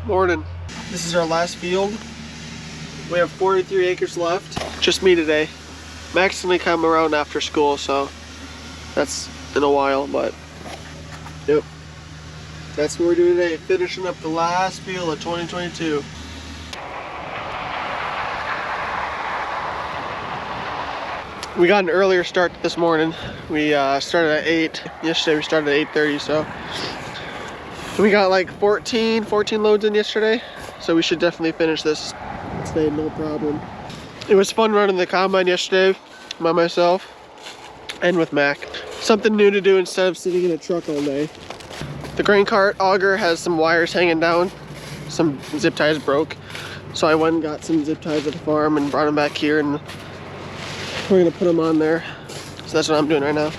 Morning. This is our last field. We have 43 acres left. Just me today. Max gonna come around after school, so that's in a while, but yep. That's what we're doing today, finishing up the last field of 2022. We got an earlier start this morning. We started at 8. Yesterday we started at 8:30, so we got like 14 loads in yesterday. So we should definitely finish this today, no problem. It was fun running the combine yesterday by myself and with Mac. Something new to do instead of sitting in a truck all day. The grain cart auger has some wires hanging down. Some zip ties broke. So I went and got some zip ties at the farm and brought them back here, and we're gonna put them on there. So that's what I'm doing right now.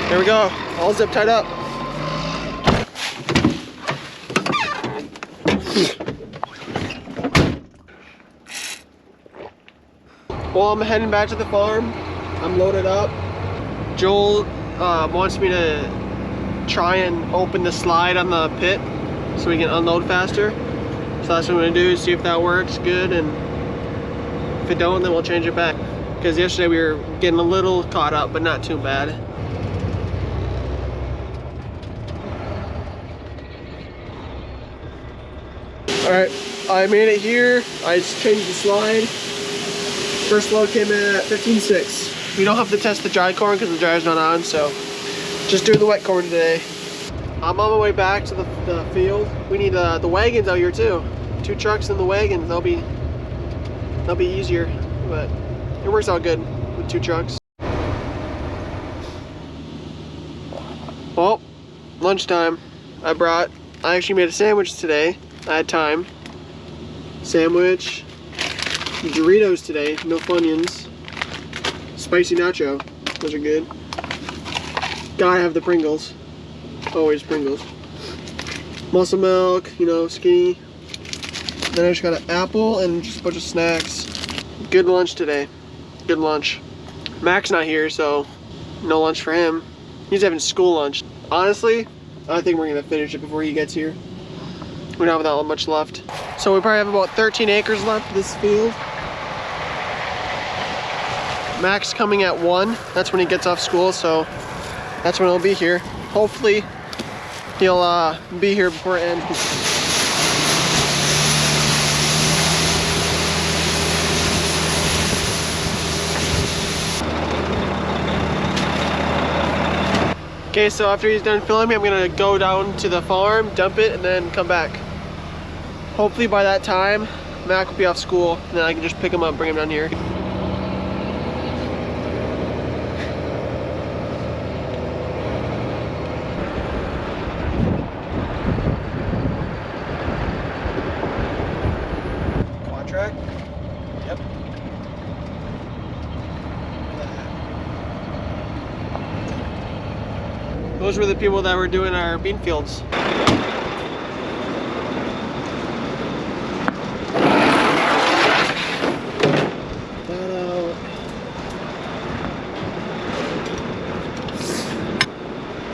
There we go, all zip tied up. Well, I'm heading back to the farm. I'm loaded up. Joel wants me to try and open the slide on the pit so we can unload faster. So that's what I'm gonna do, see if that works good, and if it don't, then we'll change it back. Because yesterday we were getting a little caught up, but not too bad. Alright, I made it here. I just changed the slide. First load came in at 15.6. We don't have to test the dry corn because the dryer's not on, so just doing the wet corn today. I'm on my way back to the field. We need the wagons out here too. 2 trucks and the wagons. They'll be easier, but it works out good with 2 trucks. Well, lunchtime. I actually made a sandwich today. I had time. Sandwich. Doritos today, no Funyuns. Spicy nacho, those are good. Gotta have the Pringles. Always Pringles. Muscle milk, you know, skinny. Then I just got an apple and just a bunch of snacks. Good lunch today. Good lunch. Mac's not here, so no lunch for him. He's having school lunch. Honestly, I think we're gonna finish it before he gets here. We don't have that much left. So we probably have about 13 acres left of this field. Mac's coming at 1. That's when he gets off school, so that's when he'll be here. Hopefully he'll be here before it ends. Okay, so after he's done filling me, I'm gonna go down to the farm, dump it, and then come back. Hopefully by that time, Mac will be off school, and then I can just pick him up, bring him down here. Quad-track? Yep. Those were the people that were doing our bean fields.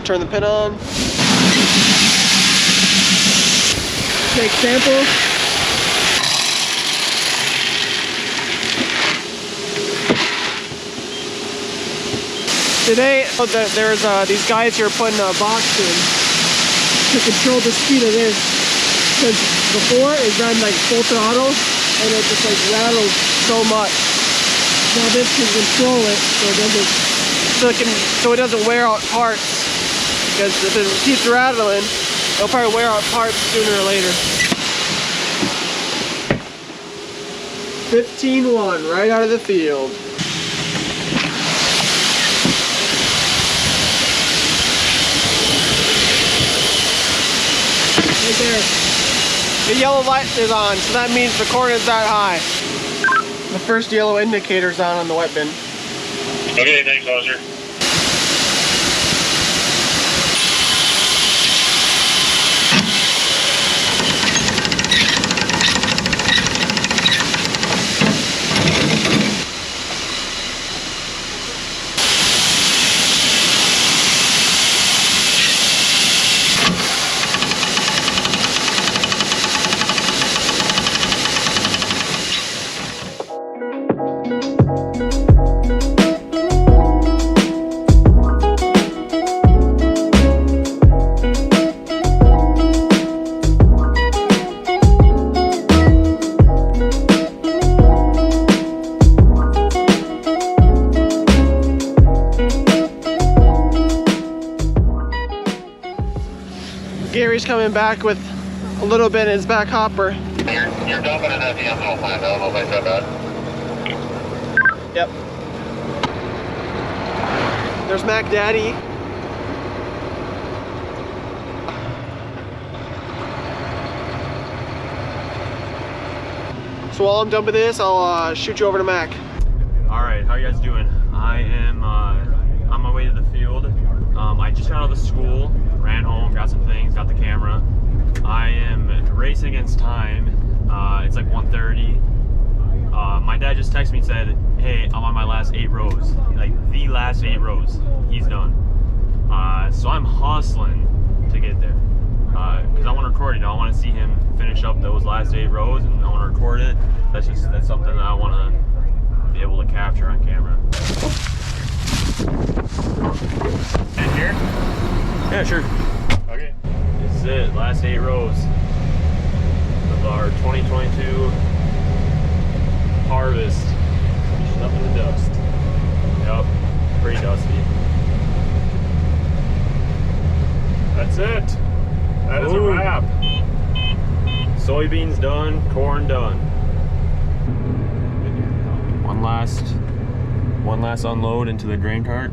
Turn the pin on. Take sample. Today, there's these guys here putting a box in to control the speed of this. Because before it ran like full throttle and it just like rattled so much. Now this can control it so it doesn't wear out parts. Because if it keeps rattling, it'll probably wear out parts sooner or later. 15-1 right out of the field. Right there. The yellow light is on, so that means the corn is that high. The first yellow indicator's on the wet bin. Okay, thanks, officer. he's coming back with a little bit in his back hopper. You're dumping it at the ethanol plant. I don't know if I said that. Yep. There's Mac Daddy. So while I'm done with this, I'll shoot you over to Mac. All right, how you guys doing? I am on my way to the field. I just got out of school, ran home, got some things, got the camera. I am racing against time. It's like 1:30. My dad just texted me and said, hey, I'm on my last 8 rows. Like the last 8 rows, he's done. So I'm hustling to get there. Because I want to record, you know, I want to see him finish up those last 8 rows and I want to record it. That's something that I want to be able to capture on camera. And here? Yeah, sure. Okay. This is it, last 8 rows of our 2022 harvest. Finishing up in the dust. Yep, pretty dusty. That's it. That is a wrap. Soybeans done, corn done. One last unload into the grain cart.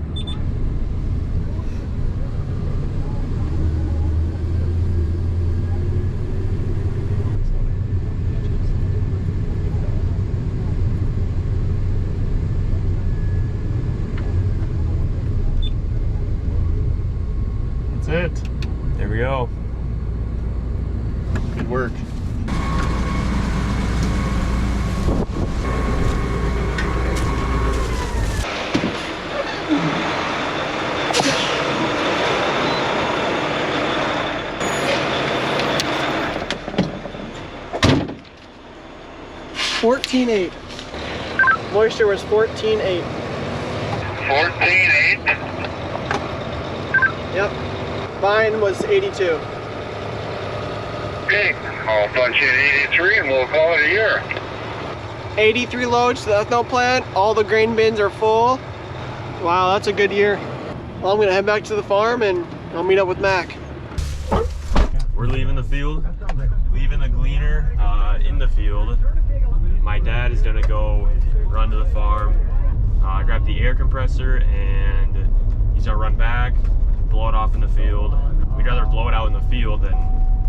That's it. There we go. Good work. $14.8. Moisture was 14.8. 14.8. Yep. Mine was 82. Okay. I'll punch in 83 and we'll call it a year. 83 loads to the ethanol plant. All the grain bins are full. Wow, that's a good year. Well, I'm gonna head back to the farm and I'll meet up with Mac. We're leaving the field, leaving the gleaner in the field. My dad is gonna go run to the farm, grab the air compressor, and he's gonna run back, blow it off in the field. We'd rather blow it out in the field than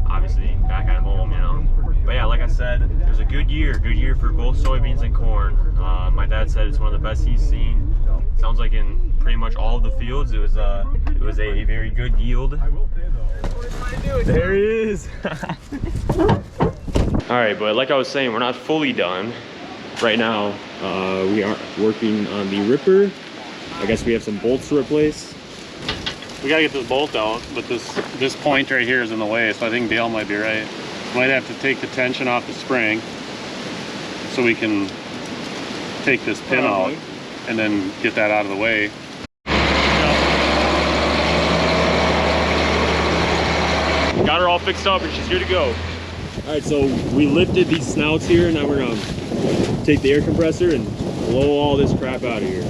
obviously back at home, you know. But yeah, like I said, it was a good year for both soybeans and corn. My dad said it's one of the best he's seen. Sounds like in pretty much all of the fields, it was a very good yield. There he is. All right, but like I was saying, we're not fully done. Right now, we are working on the ripper. I guess we have some bolts to replace. We gotta get this bolt out, but this point right here is in the way, so I think Dale might be right. Might have to take the tension off the spring so we can take this pin out and then get that out of the way. Got her all fixed up and she's good to go. All right, so we lifted these snouts here, and now we're gonna take the air compressor and blow all this crap out of here.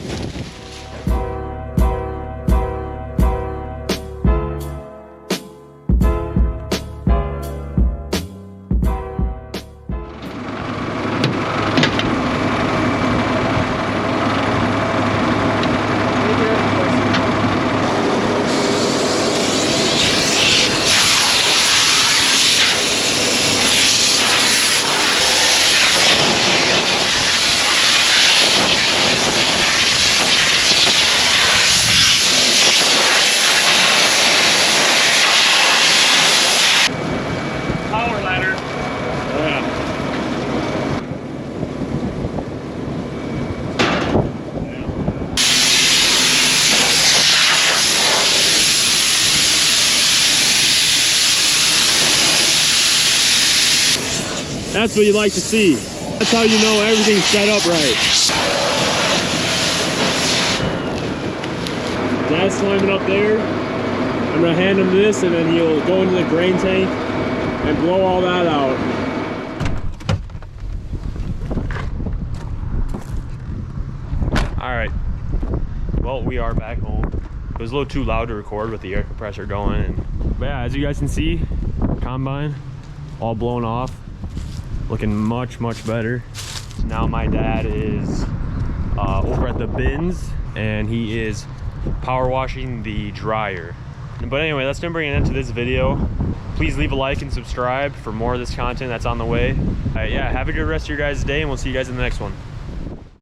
That's what you like to see. That's how you know everything's set up right. Dad's climbing up there. I'm gonna hand him this and then he'll go into the grain tank and blow all that out. All right, well, we are back home. It was a little too loud to record with the air compressor going. But yeah, as you guys can see, combine, all blown off, looking much, much better. Now my dad is over at the bins, and he is power washing the dryer. But anyway, that's gonna bring an end to this video. Please leave a like and subscribe for more of this content that's on the way. Yeah, have a good rest of your guys' day, and we'll see you guys in the next one.